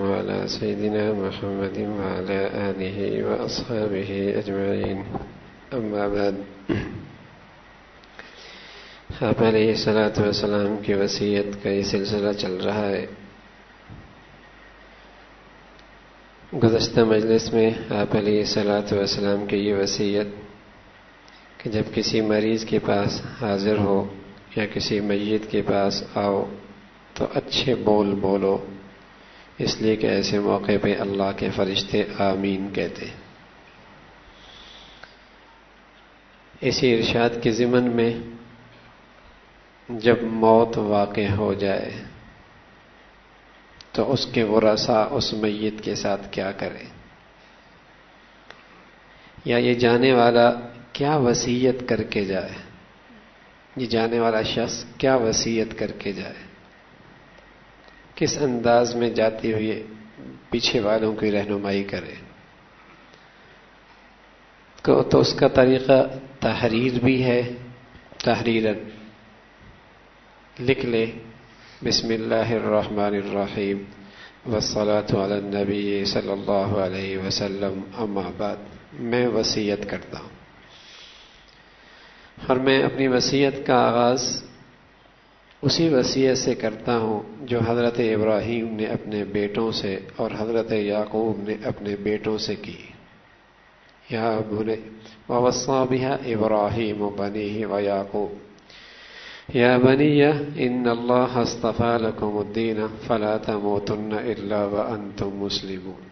وعلى سيدنا محمد وعلى آله وأصحابه أجمعين أما بعد آپ علیہ الصلاۃ والسلام کی وصیت کا یہ سلسلہ چل رہا ہے۔ گزشتہ مجلس میں آپ علیہ الصلاۃ والسلام کی یہ وصیت کہ جب کسی مریض کے پاس حاضر ہو یا کسی میت کے پاس آؤ تو اچھے بول بولو، اس لیے کہ ایسے موقع پہ اللہ کے فرشتے آمین کہتے۔ اسی ارشاد کے ضمن میں جب موت واقع ہو جائے تو اس کے ورثاء اس میت کے ساتھ کیا کریں، یا یہ جانے والا کیا وصیت کر کے جائے، یہ جانے والا شخص کیا وصیت کر کے جائے، کس انداز میں جاتے ہوئے پیچھے والوں کی رہنمائی کرے۔ تو اس کا طریقہ تحریر بھی ہے، تحریراً لکھ لے بسم اللہ الرحمن الرحیم والصلاۃ علی النبی صلی اللہ علیہ وسلم، اما بعد، میں وصیت کرتا ہوں۔ اور میں اپنی وصیت کا آغاز اسی وصیت سے کرتا ہوں جو حضرت ابراہیم نے اپنے بیٹوں سے اور حضرت یعقوب نے اپنے بیٹوں سے کی۔ یا بنی ووصی بها ابراہیم بنیہ ویعقوب یا بنی ان اللہ اصطفی لکم الدین فلا تموتن الا وانتم مسلمون،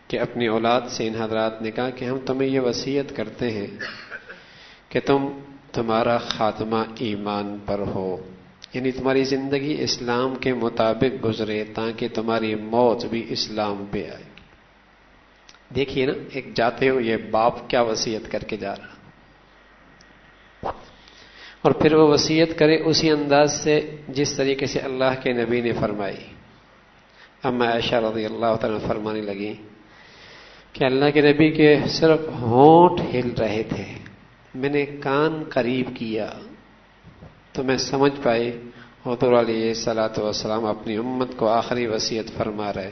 کہ اپنی اولاد سے ان حضرات نے کہا کہ ہم تمہیں یہ وصیت کرتے ہیں کہ تمہارا خاتمہ ایمان پر ہو، یعنی تمہاری زندگی اسلام کے مطابق گزرے تاکہ تمہاری موت بھی اسلام پہ آئے۔ دیکھیے نا، ایک جاتے ہو یہ باپ کیا وصیت کر کے جا رہا، اور پھر وہ وصیت کرے اسی انداز سے جس طریقے سے اللہ کے نبی نے فرمائی۔ اما عائشہ رضی اللہ تعالیٰ فرمانے لگی کہ اللہ کے نبی کے صرف ہونٹ ہل رہے تھے، میں نے کان قریب کیا تو میں سمجھ پائی حضور علیہ الصلاۃ والسلام اپنی امت کو آخری وصیت فرما رہے،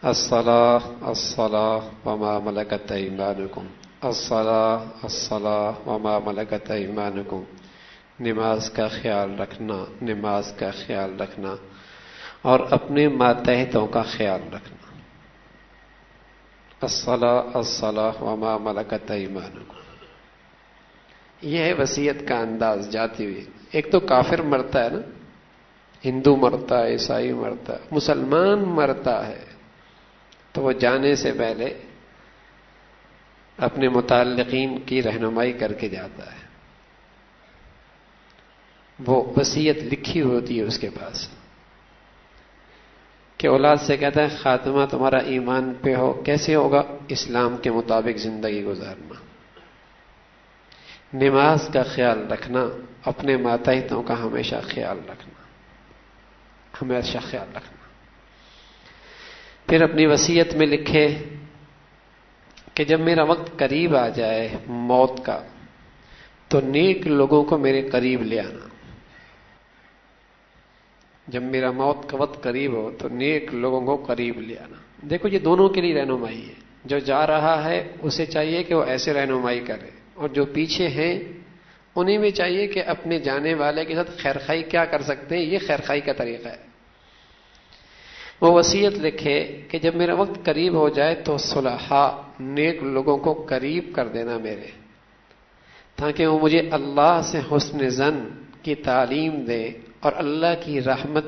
الصلاۃ الصلاۃ وما ملکت ایمانکم، الصلاۃ الصلاۃ وما ملکت ایمانکم، نماز کا خیال رکھنا، نماز کا خیال رکھنا اور اپنے ماتحتوں کا خیال رکھنا۔ الصلاۃ الصلاۃ وما ملکت ایمانکم، یہ ہے وصیت کا انداز جاتی ہوئی۔ ایک تو کافر مرتا ہے نا، ہندو مرتا ہے، عیسائی مرتا ہے، مسلمان مرتا ہے، تو وہ جانے سے پہلے اپنے متعلقین کی رہنمائی کر کے جاتا ہے، وہ وصیت لکھی ہوتی ہے اس کے پاس، کہ اولاد سے کہتا ہے خاتمہ تمہارا ایمان پہ ہو، کیسے ہوگا؟ اسلام کے مطابق زندگی گزارنا، نماز کا خیال رکھنا، اپنے ماتحتوں کا ہمیشہ خیال رکھنا، ہمیشہ خیال رکھنا۔ پھر اپنی وصیت میں لکھے کہ جب میرا وقت قریب آ جائے موت کا تو نیک لوگوں کو میرے قریب لے آنا۔ جب میرا موت کا وقت قریب ہو تو نیک لوگوں کو قریب لے آنا۔ دیکھو یہ دونوں کے لیے رہنمائی ہے، جو جا رہا ہے اسے چاہیے کہ وہ ایسے رہنمائی کرے، اور جو پیچھے ہیں انہیں میں چاہیے کہ اپنے جانے والے کے ساتھ خیرخائی کیا کر سکتے ہیں، یہ خیرخائی کا طریقہ ہے۔ وہ وصیت لکھے کہ جب میرا وقت قریب ہو جائے تو صلحاء، نیک لوگوں کو قریب کر دینا میرے، تاکہ وہ مجھے اللہ سے حسن ظن کی تعلیم دیں اور اللہ کی رحمت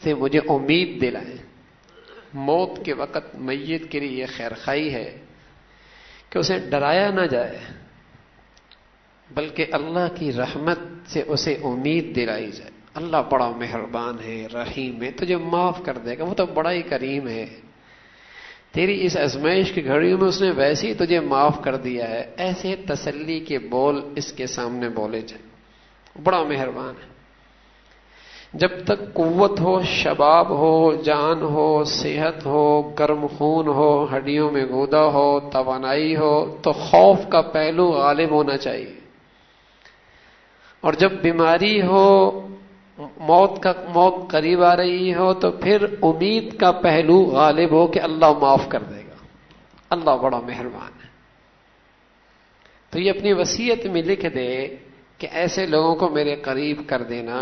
سے مجھے امید دلائیں۔ موت کے وقت میت کے لیے یہ خیرخائی ہے کہ اسے ڈرایا نہ جائے، بلکہ اللہ کی رحمت سے اسے امید دلائی جائے۔ اللہ بڑا مہربان ہے، رحیم ہے، تجھے معاف کر دے گا، وہ تو بڑا ہی کریم ہے، تیری اس آزمائش کی گھڑیوں میں اس نے ویسے ہی تجھے معاف کر دیا ہے۔ ایسے تسلی کے بول اس کے سامنے بولے جائیں، بڑا مہربان ہے۔ جب تک قوت ہو، شباب ہو، جان ہو، صحت ہو، گرم خون ہو، ہڈیوں میں گودا ہو، توانائی ہو، تو خوف کا پہلو غالب ہونا چاہیے، اور جب بیماری ہو موت قریب آ رہی ہو تو پھر امید کا پہلو غالب ہو کہ اللہ معاف کر دے گا، اللہ بڑا مہربان ہے، تو یہ اپنی وصیت میں لکھ دے کہ ایسے لوگوں کو میرے قریب کر دینا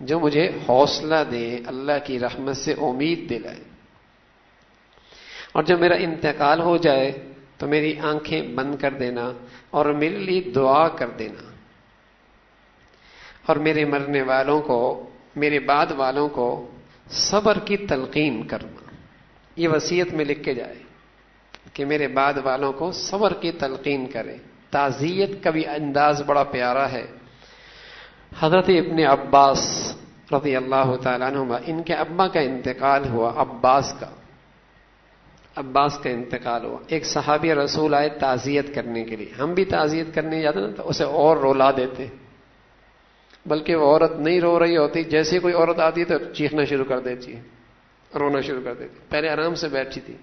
جو مجھے حوصلہ دے، اللہ کی رحمت سے امید دلائے، اور جب میرا انتقال ہو جائے تو میری آنکھیں بند کر دینا اور میرے لیے دعا کر دینا، اور میرے مرنے والوں کو، میرے بعد والوں کو صبر کی تلقین کرنا۔ یہ وصیت میں لکھ کے جائے کہ میرے بعد والوں کو صبر کی تلقین کرے۔ تعزیت کا بھی انداز بڑا پیارا ہے۔ حضرت ابن عباس رضی اللہ تعالیٰ عنہما، ان کے ابا کا انتقال ہوا، عباس کا انتقال ہوا۔ ایک صحابی رسول آئے تعزیت کرنے کے لیے۔ ہم بھی تعزیت کرنے جاتے نا تو اسے اور رولا دیتے، بلکہ وہ عورت نہیں رو رہی ہوتی، جیسے کوئی عورت آتی تو چیخنا شروع کر دیتی، رونا شروع کر دیتی۔ پہلے آرام سے بیٹھی تھی،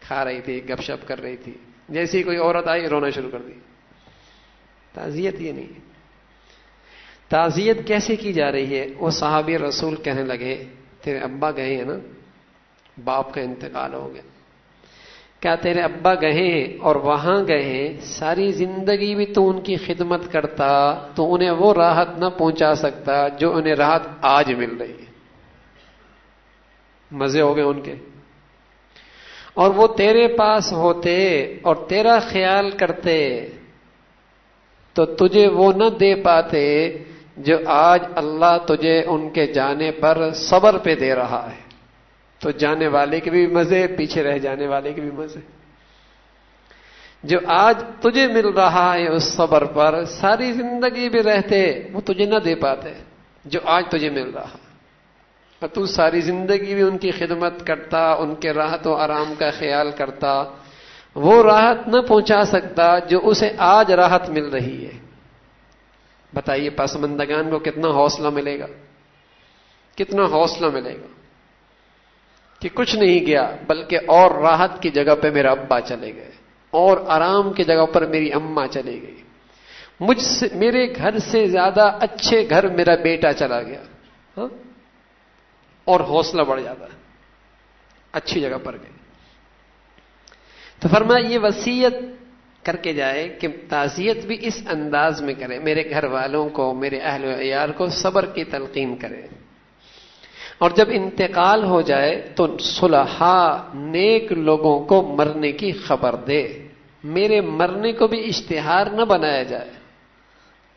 کھا رہی تھی، گپ شپ کر رہی تھی، جیسے کوئی عورت آئی رونا شروع کر دی۔ تعزیت یہ نہیں ہے۔ تعزیت کیسے کی جا رہی ہے؟ وہ صحابی رسول کہنے لگے تیرے ابا گئے ہیں نا، باپ کا انتقال ہو گیا، کیا تیرے ابا گئے ہیں اور وہاں گئے ہیں، ساری زندگی بھی تو ان کی خدمت کرتا تو انہیں وہ راحت نہ پہنچا سکتا جو انہیں راحت آج مل رہی ہے۔ مزے ہو گئے ان کے، اور وہ تیرے پاس ہوتے اور تیرا خیال کرتے تو تجھے وہ نہ دے پاتے جو آج اللہ تجھے ان کے جانے پر صبر پہ دے رہا ہے۔ تو جانے والے کے بھی مزے، پیچھے رہ جانے والے کے بھی مزے۔ جو آج تجھے مل رہا ہے اس صبر پر، ساری زندگی بھی رہتے وہ تجھے نہ دے پاتے جو آج تجھے مل رہا، اور تو ساری زندگی بھی ان کی خدمت کرتا، ان کے راحت و آرام کا خیال کرتا، وہ راحت نہ پہنچا سکتا جو اسے آج راحت مل رہی ہے۔ بتائیے پسماندگان کو کتنا حوصلہ ملے گا، کتنا حوصلہ ملے گا کہ کچھ نہیں گیا بلکہ اور راحت کی جگہ پہ میرا ابا چلے گئے، اور آرام کی جگہ پر میری اماں چلی گئی، مجھ سے، میرے گھر سے زیادہ اچھے گھر میرا بیٹا چلا گیا، ہاں؟ اور حوصلہ بڑھ جاتا ہے، اچھی جگہ پر گئے۔ تو فرمایا یہ وصیت کر کے جائے کہ تعزیت بھی اس انداز میں کرے، میرے گھر والوں کو، میرے اہل و عیال کو صبر کی تلقین کرے، اور جب انتقال ہو جائے تو صلحاء نیک لوگوں کو مرنے کی خبر دے، میرے مرنے کو بھی اشتہار نہ بنایا جائے،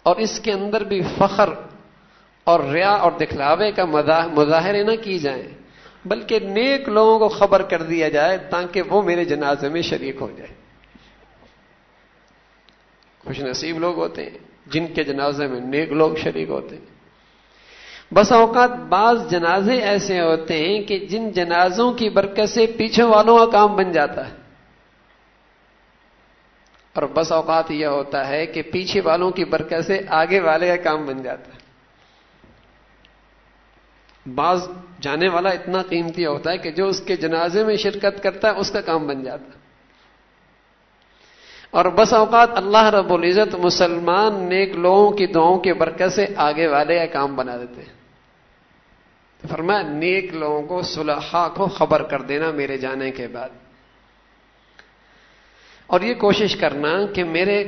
اور اس کے اندر بھی فخر اور ریا اور دکھلاوے کا مظاہرے نہ کی جائیں، بلکہ نیک لوگوں کو خبر کر دیا جائے تاکہ وہ میرے جنازے میں شریک ہو جائے۔ خوش نصیب لوگ ہوتے ہیں جن کے جنازے میں نیک لوگ شریک ہوتے ہیں۔ بس اوقات بعض جنازے ایسے ہوتے ہیں کہ جن جنازوں کی برکت سے پیچھے والوں کا کام بن جاتا ہے، اور بس اوقات یہ ہوتا ہے کہ پیچھے والوں کی برکت سے آگے والے کا کام بن جاتا ہے۔ بعض جانے والا اتنا قیمتی ہوتا ہے کہ جو اس کے جنازے میں شرکت کرتا ہے اس کا کام بن جاتا ہے، اور بس اوقات اللہ رب العزت مسلمان نیک لوگوں کی دعاؤں کی برکت سے آگے والے کا کام بنا دیتے ہیں۔ تو فرمایا نیک لوگوں کو، صلحاء کو خبر کر دینا میرے جانے کے بعد، اور یہ کوشش کرنا کہ میرے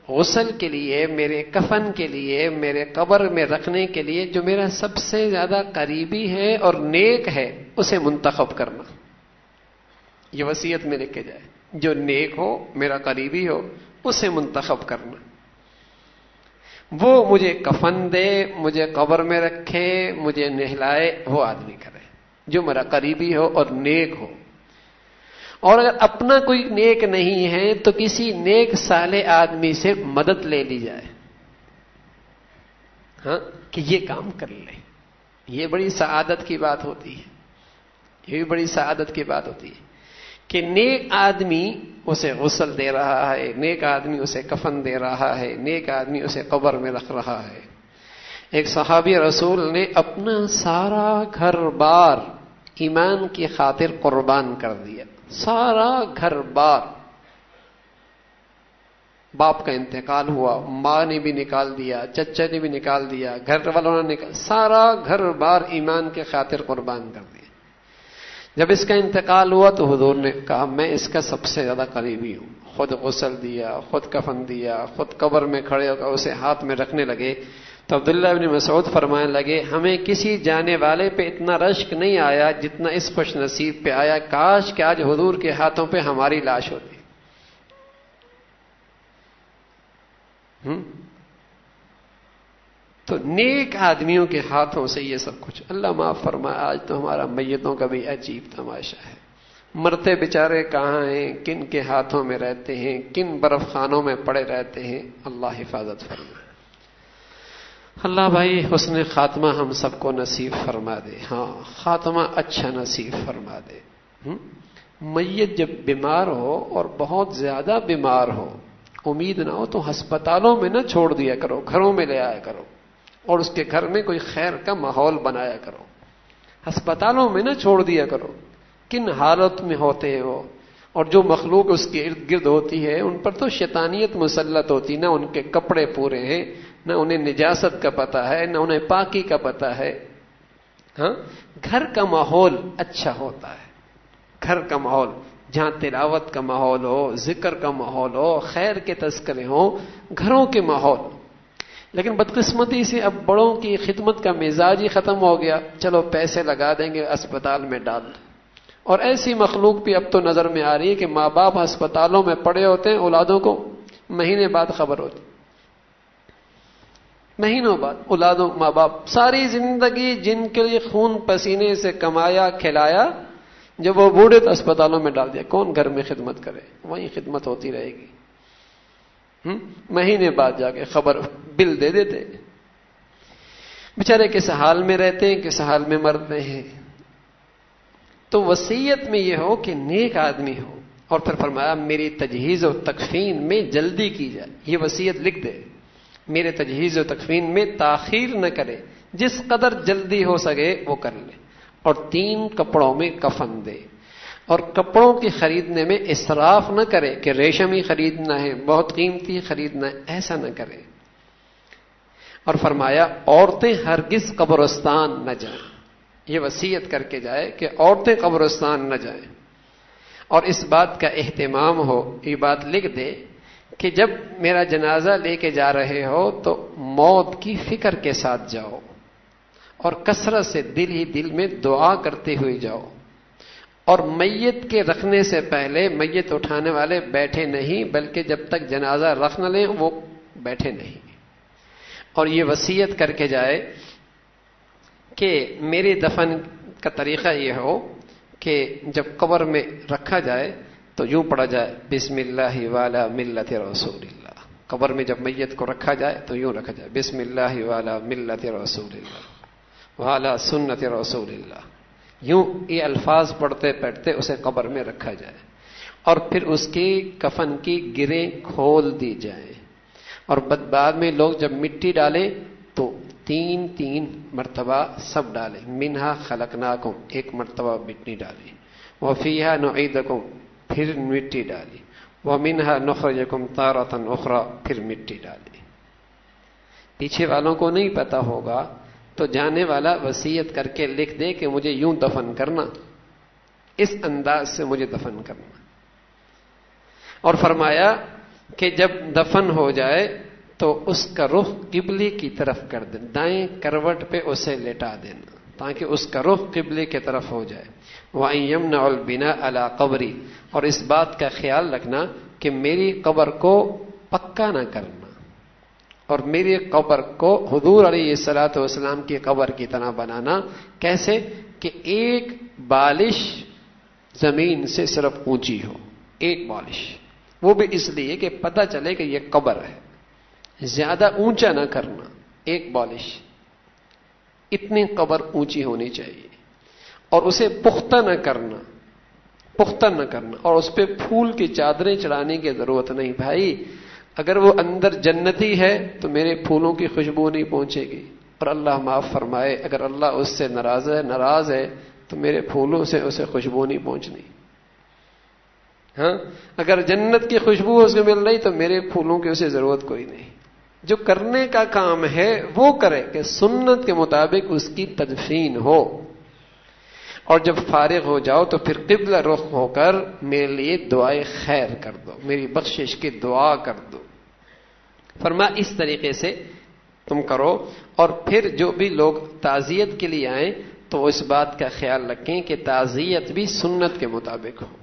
غسل کے لیے، میرے کفن کے لیے، میرے قبر میں رکھنے کے لیے جو میرا سب سے زیادہ قریبی ہے اور نیک ہے اسے منتخب کرنا۔ یہ وصیت میں لکھ کے جائے، جو نیک ہو، میرا قریبی ہو، اسے منتخب کرنا، وہ مجھے کفن دے، مجھے قبر میں رکھے، مجھے نہلائے، وہ آدمی کرے جو میرا قریبی ہو اور نیک ہو۔ اور اگر اپنا کوئی نیک نہیں ہے تو کسی نیک صالح آدمی سے مدد لے لی جائے، ہاں، کہ یہ کام کر لے۔ یہ بڑی سعادت کی بات ہوتی ہے، یہ بھی بڑی سعادت کی بات ہوتی ہے کہ نیک آدمی اسے غسل دے رہا ہے، نیک آدمی اسے کفن دے رہا ہے، نیک آدمی اسے قبر میں رکھ رہا ہے۔ ایک صحابی رسول نے اپنا سارا گھر بار ایمان کی خاطر قربان کر دیا، سارا گھر بار، باپ کا انتقال ہوا، ماں نے بھی نکال دیا، چچا نے بھی نکال دیا، گھر والوں نے سارا گھر بار ایمان کے خاطر قربان کر دیا۔ جب اس کا انتقال ہوا تو حضور نے کہا میں اس کا سب سے زیادہ قریبی ہوں، خود غسل دیا، خود کفن دیا، خود قبر میں کھڑے ہو کر اسے ہاتھ میں رکھنے لگے۔ تو عبداللہ بن مسعود فرمانے لگے ہمیں کسی جانے والے پہ اتنا رشک نہیں آیا جتنا اس خوش نصیب پہ آیا، کاش کہ آج حضور کے ہاتھوں پہ ہماری لاش ہوتی۔ تو نیک آدمیوں کے ہاتھوں سے یہ سب کچھ، اللہ معاف فرمائے آج تو ہمارا میتوں کا بھی عجیب تماشا ہے، مرتے بیچارے کہاں ہیں، کن کے ہاتھوں میں رہتے ہیں، کن برف خانوں میں پڑے رہتے ہیں، اللہ حفاظت فرمائے۔ اللہ بھائی حسن خاتمہ ہم سب کو نصیب فرما دے، ہاں خاتمہ اچھا نصیب فرما دے۔ میت جب بیمار ہو اور بہت زیادہ بیمار ہو، امید نہ ہو تو ہسپتالوں میں نہ چھوڑ دیا کرو، گھروں میں لے آیا کرو اور اس کے گھر میں کوئی خیر کا ماحول بنایا کرو، ہسپتالوں میں نہ چھوڑ دیا کرو۔ کن حالت میں ہوتے ہیں وہ، اور جو مخلوق اس کے ارد گرد ہوتی ہے ان پر تو شیطانیت مسلط ہوتی، نہ ان کے کپڑے پورے ہیں، نہ انہیں نجاست کا پتہ ہے، نہ انہیں پاکی کا پتہ ہے۔ ہاں گھر کا ماحول اچھا ہوتا ہے، گھر کا ماحول جہاں تلاوت کا ماحول ہو، ذکر کا ماحول ہو، خیر کے تذکرے ہوں، گھروں کے ماحول۔ لیکن بدقسمتی سے اب بڑوں کی خدمت کا مزاج ہی ختم ہو گیا، چلو پیسے لگا دیں گے اسپتال میں ڈال دیں۔ اور ایسی مخلوق بھی اب تو نظر میں آ رہی ہے کہ ماں باپ ہسپتالوں میں پڑے ہوتے ہیں، اولادوں کو مہینے بعد خبر ہوتی، مہینوں بعد اولادوں ماں باپ ساری زندگی جن کے لیے خون پسینے سے کمایا کھلایا، جب وہ بوڑھے تو اسپتالوں میں ڈال دیا، کون گھر میں خدمت کرے، وہیں خدمت ہوتی رہے گی۔ مہینے بعد جا کے خبر بل دے دیتے، بیچارے کس حال میں رہتے ہیں، کس حال میں مرتے ہیں۔ تو وصیت میں یہ ہو کہ نیک آدمی ہو، اور پھر فرمایا میری تجہیز و تکفین میں جلدی کی جائے، یہ وصیت لکھ دے، میرے تجہیز و تکفین میں تاخیر نہ کرے، جس قدر جلدی ہو سکے وہ کر لے، اور 3 کپڑوں میں کفن دے، اور کپڑوں کی خریدنے میں اسراف نہ کرے کہ ریشم ہی خریدنا ہے، بہت قیمتی خریدنا ہے، ایسا نہ کرے۔ اور فرمایا عورتیں ہرگز قبرستان نہ جائیں، یہ وصیت کر کے جائے کہ عورتیں قبرستان نہ جائیں، اور اس بات کا اہتمام ہو، یہ بات لکھ دے کہ جب میرا جنازہ لے کے جا رہے ہو تو موت کی فکر کے ساتھ جاؤ، اور کثرت سے دل ہی دل میں دعا کرتے ہوئے جاؤ، اور میت کے رکھنے سے پہلے میت اٹھانے والے بیٹھے نہیں، بلکہ جب تک جنازہ رکھ نہ لیں وہ بیٹھے نہیں۔ اور یہ وصیت کر کے جائے کہ میرے دفن کا طریقہ یہ ہو کہ جب قبر میں رکھا جائے تو یوں پڑھا جائے بسم اللہ والا ملت رسول اللہ، قبر میں جب میت کو رکھا جائے تو یوں رکھا جائے بسم اللہ والا ملت رسول اللہ والا سنت رسول اللہ، یوں یہ الفاظ پڑھتے پڑھتے اسے قبر میں رکھا جائے، اور پھر اس کی کفن کی گریں کھول دی جائیں، اور بعد میں لوگ جب مٹی ڈالیں تو 3 مرتبہ سب ڈالیں، منہا خلقناکم، ایک مرتبہ مٹی ڈالیں، وفیہا نعیدکم، پھر مٹی ڈالی، ومنہا نخرجکم تارۃ اخری، پھر مٹی ڈالی۔ پیچھے والوں کو نہیں پتا ہوگا تو جانے والا وصیت کر کے لکھ دے کہ مجھے یوں دفن کرنا، اس انداز سے مجھے دفن کرنا۔ اور فرمایا کہ جب دفن ہو جائے تو اس کا رخ قبلے کی طرف کر دینا، دائیں کروٹ پہ اسے لٹا دینا تاکہ اس کا رخ قبلے کی طرف ہو جائے۔ وَأَن يَمْنَعُ الْبِنَاءَ عَلَىٰ قَبْرِي، اور اس بات کا خیال رکھنا کہ میری قبر کو پکا نہ کرنا، اور میری قبر کو حضور علیہ الصلوۃ والسلام کی قبر کی طرح بنانا۔ کیسے کہ ایک بالش زمین سے صرف اونچی ہو، ایک بالش، وہ بھی اس لیے کہ پتہ چلے کہ یہ قبر ہے، زیادہ اونچا نہ کرنا، ایک بالش، اتنی قبر اونچی ہونی چاہیے، اور اسے پختہ نہ کرنا، اور اس پہ پھول کی چادریں چڑھانے کی ضرورت نہیں۔ بھائی اگر وہ اندر جنتی ہے تو میرے پھولوں کی خوشبو نہیں پہنچے گی، اور اللہ معاف فرمائے اگر اللہ اس سے ناراض ہے تو میرے پھولوں سے اسے خوشبو نہیں پہنچنی۔ ہاں اگر جنت کی خوشبو اس کو مل رہی تو میرے پھولوں کی اسے ضرورت کوئی نہیں. جو کرنے کا کام ہے وہ کرے کہ سنت کے مطابق اس کی تدفین ہو. اور جب فارغ ہو جاؤ تو پھر قبلہ رخ ہو کر میرے لیے دعائے خیر کر دو، میری بخشش کی دعا کر دو. فرما اس طریقے سے تم کرو. اور پھر جو بھی لوگ تعزیت کے لیے آئیں تو اس بات کا خیال رکھیں کہ تعزیت بھی سنت کے مطابق ہو.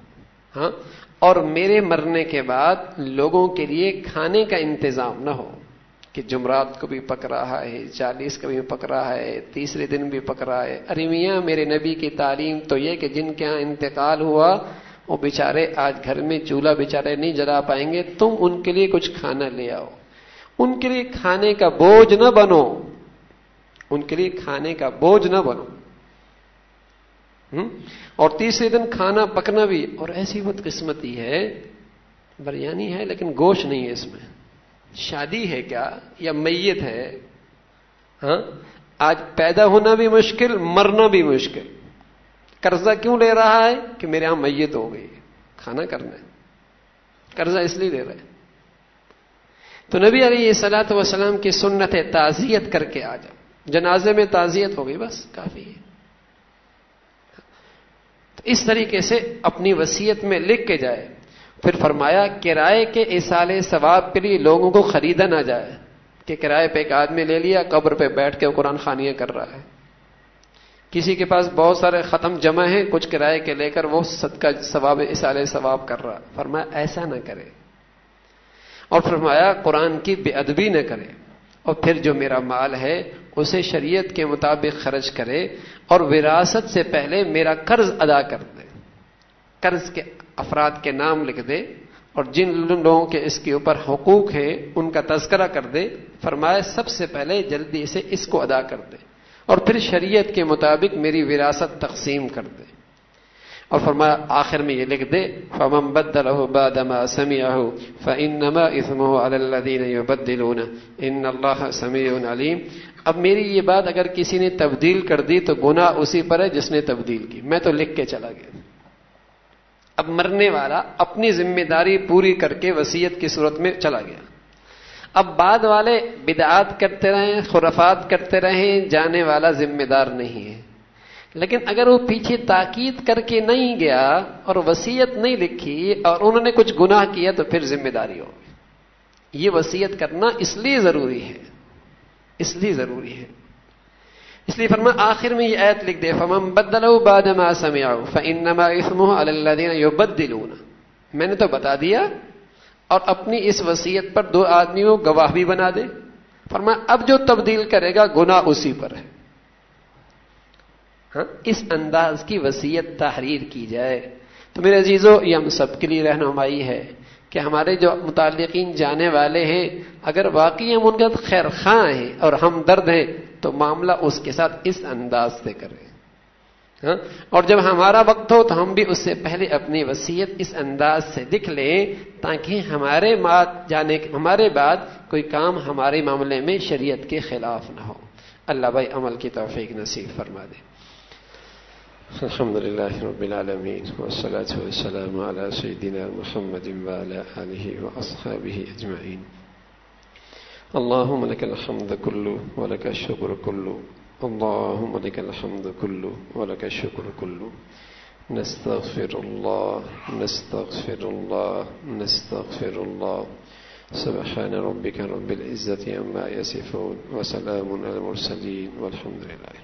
ہاں اور میرے مرنے کے بعد لوگوں کے لیے کھانے کا انتظام نہ ہو کہ جمعرات کو بھی پک رہا ہے، 40 کو بھی پک رہا ہے، تیسرے دن بھی پک رہا ہے. ارے میاں میرے نبی کی تعلیم تو یہ کہ جن کے ہاں انتقال ہوا وہ بیچارے آج گھر میں چولہا بیچارے نہیں جلا پائیں گے، تم ان کے لیے کچھ کھانا لے آؤ. ان کے لیے کھانے کا بوجھ نہ بنو، ان کے لیے کھانے کا بوجھ نہ بنو. اور تیسرے دن کھانا پکنا بھی. اور ایسی بدقسمتی ہے، بریانی ہے لیکن گوشت نہیں ہے اس میں. شادی ہے کیا یا میت ہے؟ ہاں آج پیدا ہونا بھی مشکل، مرنا بھی مشکل. قرضہ کیوں لے رہا ہے کہ میرے ہاں میت ہو گئی، کھانا کرنا ہے. قرضہ اس لیے لے رہا ہے. تو نبی علیہ الصلوۃ والسلام کی سنت ہے تعزیت کر کے آ جاؤ. جنازے میں تعزیت ہو گئی بس کافی ہے. تو اس طریقے سے اپنی وصیت میں لکھ کے جائے. پھر فرمایا کرائے کے ایصال ثواب کے لیے لوگوں کو خریدا نہ جائے کہ کرائے پہ ایک آدمی لے لیا، قبر پہ بیٹھ کے قرآن خوانیاں کر رہا ہے. کسی کے پاس بہت سارے ختم جمع ہیں، کچھ کرائے کے لے کر وہ صدقہ ثواب ایصال ثواب کر رہا. فرمایا ایسا نہ کرے. اور فرمایا قرآن کی بے ادبی نہ کرے. اور پھر جو میرا مال ہے اسے شریعت کے مطابق خرچ کرے اور وراثت سے پہلے میرا قرض ادا کر دے. قرض کے افراد کے نام لکھ دے اور جن لوگوں کے اس کے اوپر حقوق ہیں ان کا تذکرہ کر دے. فرمایا سب سے پہلے جلدی سے اس کو ادا کر دے اور پھر شریعت کے مطابق میری وراثت تقسیم کر دے. اور فرمایا آخر میں یہ لکھ دے فَمَن بَدَّلَهُ بَعْدَ مَا سَمِعَهُ فَإِنَّمَا إِثْمُهُ عَلَى الَّذِينَ يُبَدِّلُونَ إِنَّ اللَّهَ سَمِيعٌ عَلِيمٌ. اب میری یہ بات اگر کسی نے تبدیل کر دی تو گناہ اسی پر ہے جس نے تبدیل کی. میں تو لکھ کے چلا گیا. اب مرنے والا اپنی ذمہ داری پوری کر کے وصیت کی صورت میں چلا گیا. اب بعد والے بدعات کرتے رہیں، خرافات کرتے رہیں، جانے والا ذمہ دار نہیں ہے. لیکن اگر وہ پیچھے تاکید کر کے نہیں گیا اور وصیت نہیں لکھی اور انہوں نے کچھ گناہ کیا تو پھر ذمہ داری ہوگی. یہ وصیت کرنا اس لیے ضروری ہے، اس لیے ضروری ہے. اس لیے فرمایا آخر میں یہ آیت لکھ دے فَمَن بَدَّلَهُ بَعْدَ مَا سَمِعَهُ فَإِنَّمَا إِثْمُهُ عَلَى الَّذِينَ يُبَدِّلُونَ. میں نے تو بتا دیا اور اپنی اس وصیت پر 2 آدمیوں گواہ بھی بنا دے. فرمایا اب جو تبدیل کرے گا گناہ اسی پر ہے. ہاں اس انداز کی وصیت تحریر کی جائے. تو میرے عزیزو یہ ہم سب کے لیے رہنمائی ہے کہ ہمارے جو متعلقین جانے والے ہیں اگر واقعی ہم ان کا خیر خواہ ہیں اور ہمدرد ہیں تو معاملہ اس کے ساتھ اس انداز سے کریں. ہاں اور جب ہمارا وقت ہو تو ہم بھی اس سے پہلے اپنی وصیت اس انداز سے لکھ لیں تاکہ ہمارے بعد کوئی کام ہمارے معاملے میں شریعت کے خلاف نہ ہو. اللہ بھائی عمل کی توفیق نصیب فرما دے. الحمد لله رب العالمين والصلاة والسلام على سيدنا محمد وعلى آله وأصحابه أجمعين. اللهم لك الحمد كله ولك الشكر كله. اللهم لك الحمد كله ولك الشكر كله. نستغفر الله نستغفر الله نستغفر الله. سبحان ربك رب العزة عما يصفون وسلام على المرسلين والحمد لله.